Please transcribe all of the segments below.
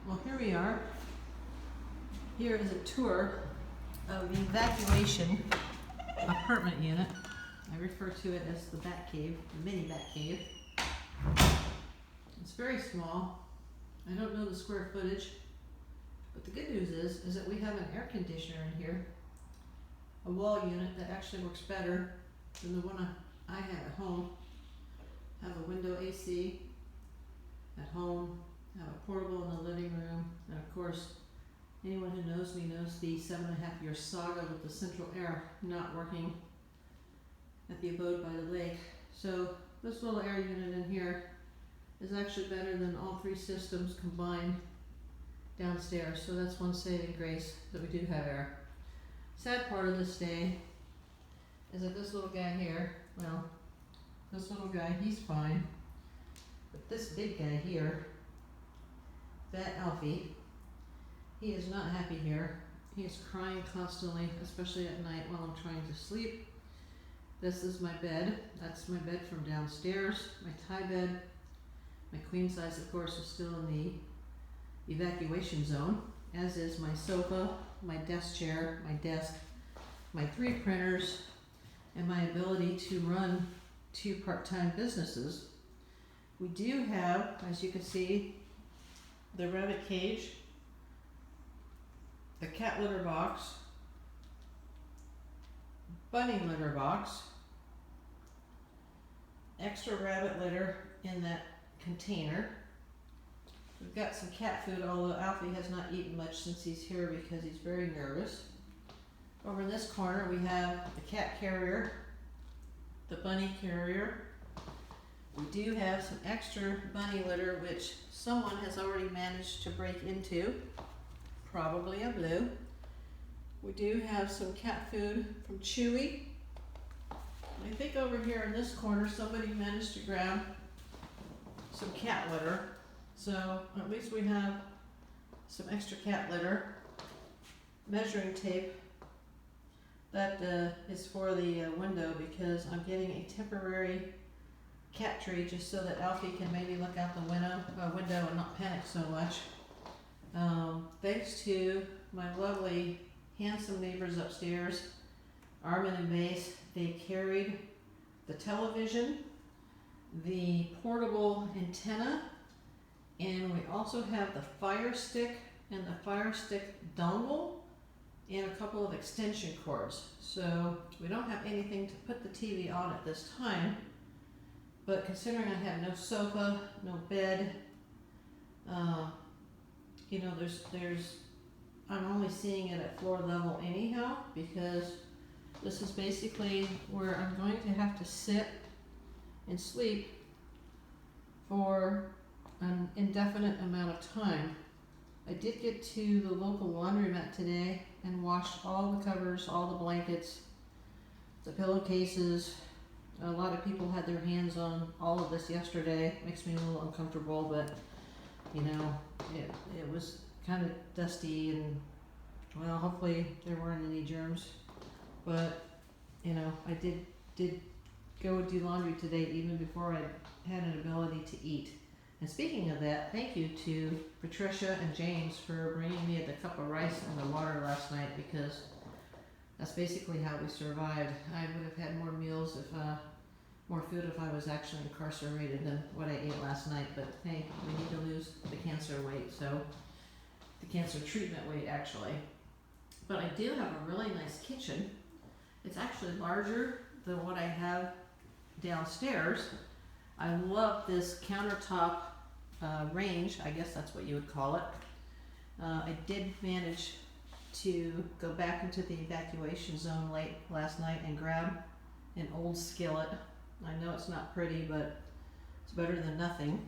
Well, here we are. Here is a tour of the Evacuation apartment unit. I refer to it as the Bat Cave, the mini Bat Cave. It's very small. I don't know the square footage, but the good news is that we have an air conditioner in here, a wall unit that actually works better than the one I have at home. Have a window AC at home, have a portable in the living room, and of course, anyone who knows me knows the 7.5-year saga with the central air not working at the abode by the lake. So this little air unit in here is actually better than all three systems combined downstairs. So that's one saving grace, that we do have air. Sad part of this day is that this little guy here, well, this little guy, he's fine. But this big guy here, that Alfie, he is not happy here. He is crying constantly, especially at night while I'm trying to sleep. This is my bed. That's my bed from downstairs, my tie bed. My queen size, of course, is still in the evacuation zone, as is my sofa, my desk chair, my desk, my 3 printers, and my ability to run 2 part-time businesses. We do have, as you can see, the rabbit cage, the cat litter box, bunny litter box, extra rabbit litter in that container. We've got some cat food, although Alfie has not eaten much since he's here because he's very nervous. Over in this corner we have the cat carrier, the bunny carrier. We do have some extra bunny litter which someone has already managed to break into, probably Ableu. We do have some cat food from Chewy. I think over here in this corner somebody managed to grab some cat litter, so at least we have some extra cat litter. Measuring tape, that is for the window because I'm getting a temporary cat tree just so that Alfie can maybe look out the window and not panic so much. Thanks to my lovely handsome neighbors upstairs, Armin and Base, they carried the television, the portable antenna, and we also have the Fire Stick and the Fire Stick dongle and a couple of extension cords. So we don't have anything to put the TV on at this time, but considering I have no sofa, no bed, you know, I'm only seeing it at floor level anyhow, because this is basically where I'm going to have to sit and sleep for an indefinite amount of time. I did get to the local laundromat today and washed all the covers, all the blankets, the pillowcases. A lot of people had their hands on all of this yesterday. Makes me a little uncomfortable, but you know, it was kind of dusty and, well, hopefully there weren't any germs. But you know, I did go do laundry today even before I had an ability to eat. And speaking of that, thank you to Patricia and James for bringing me the cup of rice and the water last night, because that's basically how we survived. I would have had more meals more food if I was actually incarcerated than what I ate last night. But hey, we need to lose the cancer weight, so the cancer treatment weight actually. But I do have a really nice kitchen. It's actually larger than what I have downstairs. I love this countertop range, I guess that's what you would call it. I did manage to go back into the evacuation zone late last night and grab an old skillet. I know it's not pretty, but it's better than nothing.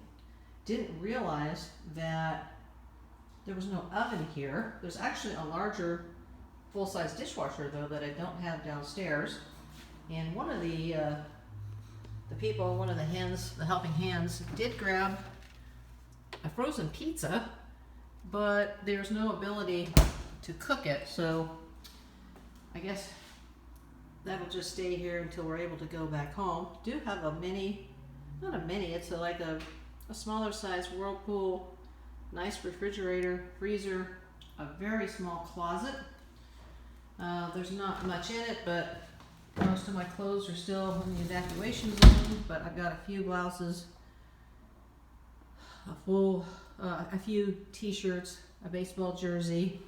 Didn't realize that there was no oven here. There's actually a larger full-size dishwasher though that I don't have downstairs. And one of the people, one of the helping hands, did grab a frozen pizza, but there's no ability to cook it, so I guess that'll just stay here until we're able to go back home. Do have a mini, not a mini, it's like a smaller size Whirlpool nice refrigerator, freezer, a very small closet. There's not much in it, but most of my clothes are still in the evacuation zone, but I've got a few blouses, a few t-shirts, a baseball jersey,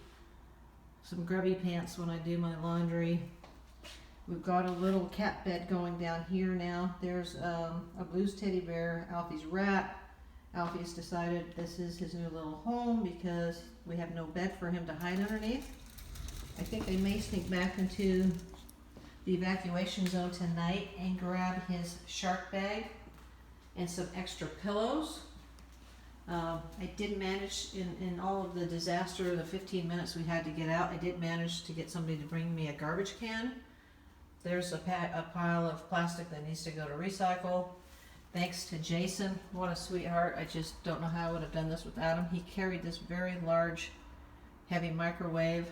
some grubby pants when I do my laundry. We've got a little cat bed going down here now. There's Ableu's teddy bear, Alfie's rat. Alfie's decided this is his new little home because we have no bed for him to hide underneath. I think I may sneak back into the evacuation zone tonight and grab his shark bag and some extra pillows. I did manage, in all of the disaster, the 15 minutes we had to get out, I did manage to get somebody to bring me a garbage can. There's a pile of plastic that needs to go to recycle. Thanks to Jason, what a sweetheart. I just don't know how I would have done this without him. He carried this very large, heavy microwave.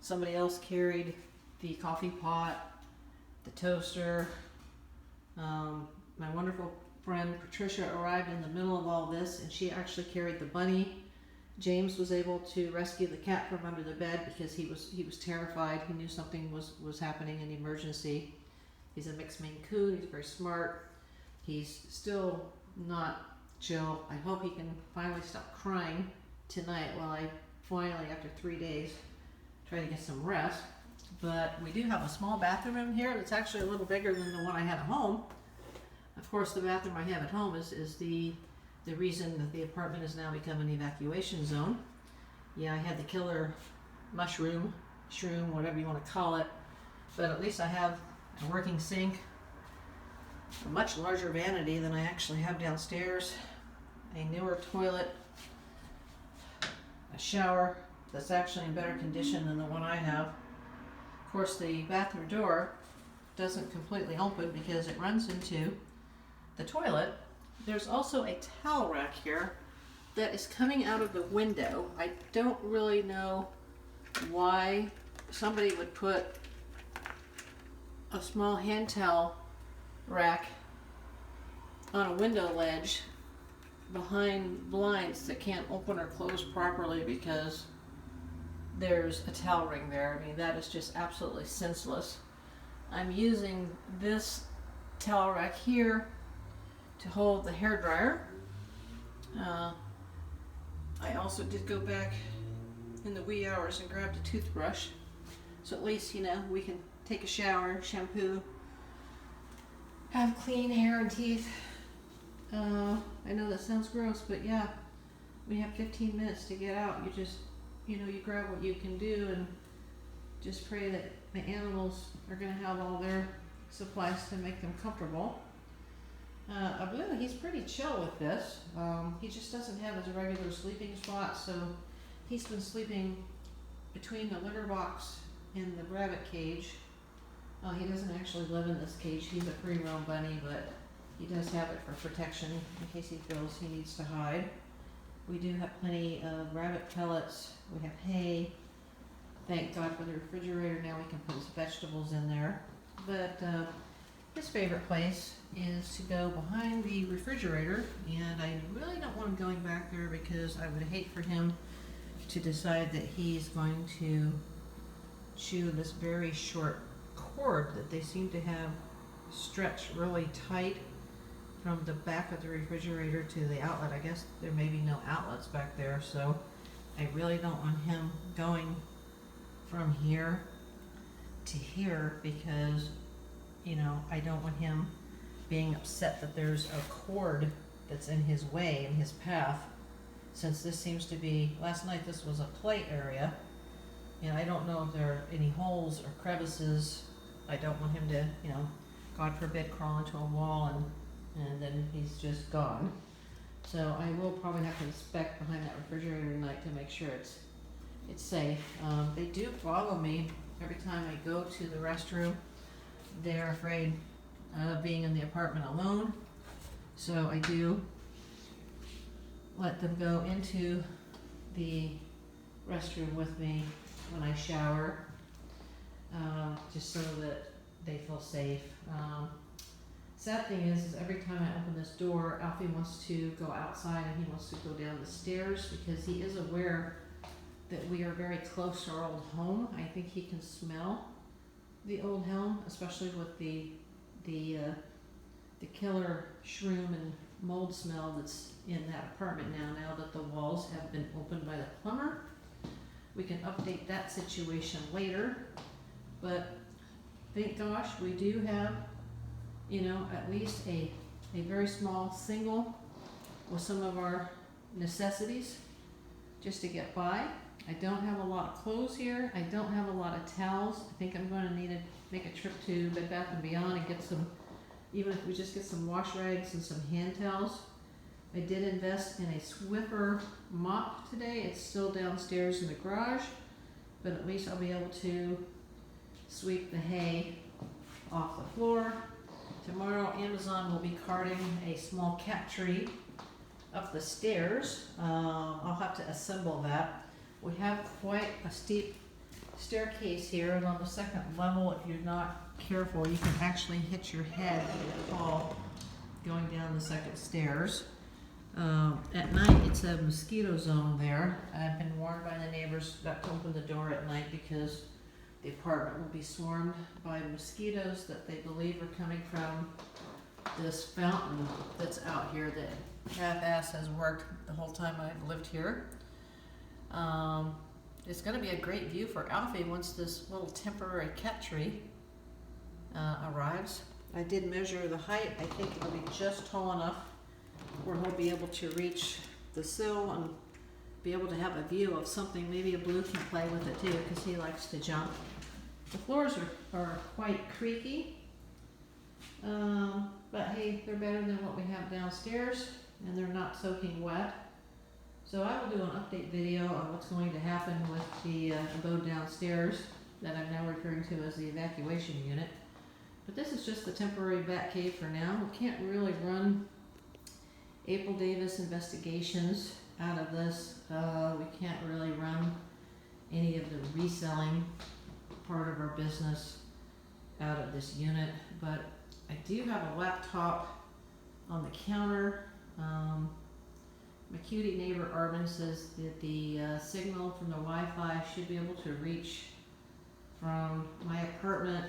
Somebody else carried the coffee pot, the toaster. My wonderful friend Patricia arrived in the middle of all this, and she actually carried the bunny. James was able to rescue the cat from under the bed because he was terrified. He knew something was happening, an emergency. He's a mixed Maine Coon. He's very smart. He's still not chill. I hope he can finally stop crying tonight while I finally, after 3 days, try to get some rest. But we do have a small bathroom in here that's actually a little bigger than the one I had at home. Of course, the bathroom I have at home is the reason that the apartment has now become an evacuation zone. Yeah, I had the killer mushroom, shroom, whatever you want to call it, but at least I have a working sink, a much larger vanity than I actually have downstairs, a newer toilet, a shower that's actually in better condition than the one I have. Of course, the bathroom door doesn't completely open because it runs into the toilet. There's also a towel rack here that is coming out of the window. I don't really know why somebody would put a small hand towel rack on a window ledge behind blinds that can't open or close properly because there's a towel ring there. I mean, that is just absolutely senseless. I'm using this towel rack here to hold the hairdryer. I also did go back in the wee hours and grabbed a toothbrush, so at least, you know, we can take a shower, shampoo, have clean hair and teeth. I know that sounds gross, but yeah, we have 15 minutes to get out. You just, you know, you grab what you can do and just pray that the animals are going to have all their supplies to make them comfortable. Ableu, he's pretty chill with this. He just doesn't have his regular sleeping spot, so he's been sleeping between the litter box and the rabbit cage. He doesn't actually live in this cage. He's a free roam bunny, but he does have it for protection in case he feels he needs to hide. We do have plenty of rabbit pellets. We have hay. Thank God for the refrigerator. Now we can put his vegetables in there. But his favorite place is to go behind the refrigerator, and I really don't want him going back there because I would hate for him to decide that he's going to chew this very short cord that they seem to have stretched really tight from the back of the refrigerator to the outlet. I guess there may be no outlets back there, so I really don't want him going from here to here because, you know, I don't want him being upset that there's a cord that's in his way, in his path, since this seems to be, last night this was a play area, and I don't know if there are any holes or crevices. I don't want him to, you know, God forbid, crawl into a wall and then he's just gone. So I will probably have to inspect behind that refrigerator tonight to make sure it's safe. They do follow me every time I go to the restroom. They're afraid of being in the apartment alone, so I do let them go into the restroom with me when I shower, just so that they feel safe. sad thing is every time I open this door, Alfie wants to go outside and he wants to go down the stairs because he is aware that we are very close to our old home. I think he can smell the old home, especially with the killer shroom and mold smell that's in that apartment now that the walls have been opened by the plumber. We can update that situation later, but thank gosh we do have, you know, at least a very small single with some of our necessities just to get by. I don't have a lot of clothes here. I don't have a lot of towels. I think I'm going to need to make a trip to Bed Bath & Beyond and get some, even if we just get some wash rags and some hand towels. I did invest in a Swiffer mop today. It's still downstairs in the garage, but at least I'll be able to sweep the hay off the floor. Tomorrow Amazon will be carting a small cat tree up the stairs. I'll have to assemble that. We have quite a steep staircase here, and on the second level, if you're not careful, you can actually hit your head and fall going down the second stairs. At night, it's a mosquito zone there. I've been warned by the neighbors not to open the door at night because the apartment will be swarmed by mosquitoes that they believe are coming from this fountain that's out here that half-ass has worked the whole time I've lived here. It's going to be a great view for Alfie once this little temporary cat tree arrives. I did measure the height. I think it'll be just tall enough where he'll be able to reach the sill and be able to have a view of something. Maybe Ableu can play with it too because he likes to jump. The floors are quite creaky, but hey, they're better than what we have downstairs and they're not soaking wet. So I will do an update video on what's going to happen with the abode downstairs that I'm now referring to as the evacuation unit. But this is just the temporary bat cave for now. We can't really run April Davis investigations out of this. We can't really run any of the reselling part of our business out of this unit, but I do have a laptop on the counter. My cutie neighbor Arvin says that the signal from the Wi-Fi should be able to reach from my apartment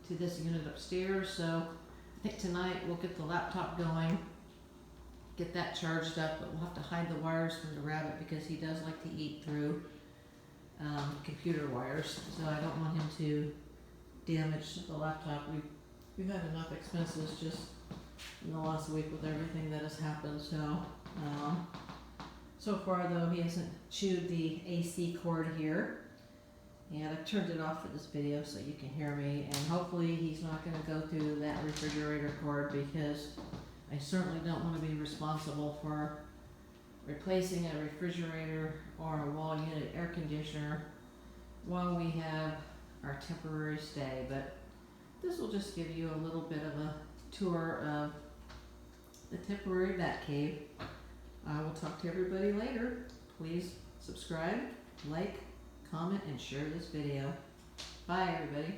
to this unit upstairs, so I think tonight we'll get the laptop going, get that charged up, but we'll have to hide the wires from the rabbit because he does like to eat through computer wires, so I don't want him to damage the laptop. We've had enough expenses just in the last week with everything that has happened, so far though he hasn't chewed the AC cord here, and I've turned it off for this video so you can hear me, and hopefully he's not going to go through that refrigerator cord because I certainly don't want to be responsible for replacing a refrigerator or a wall unit air conditioner while we have our temporary stay. But this will just give you a little bit of a tour of the temporary bat cave. I will talk to everybody later. Please subscribe, like, comment, and share this video. Bye everybody.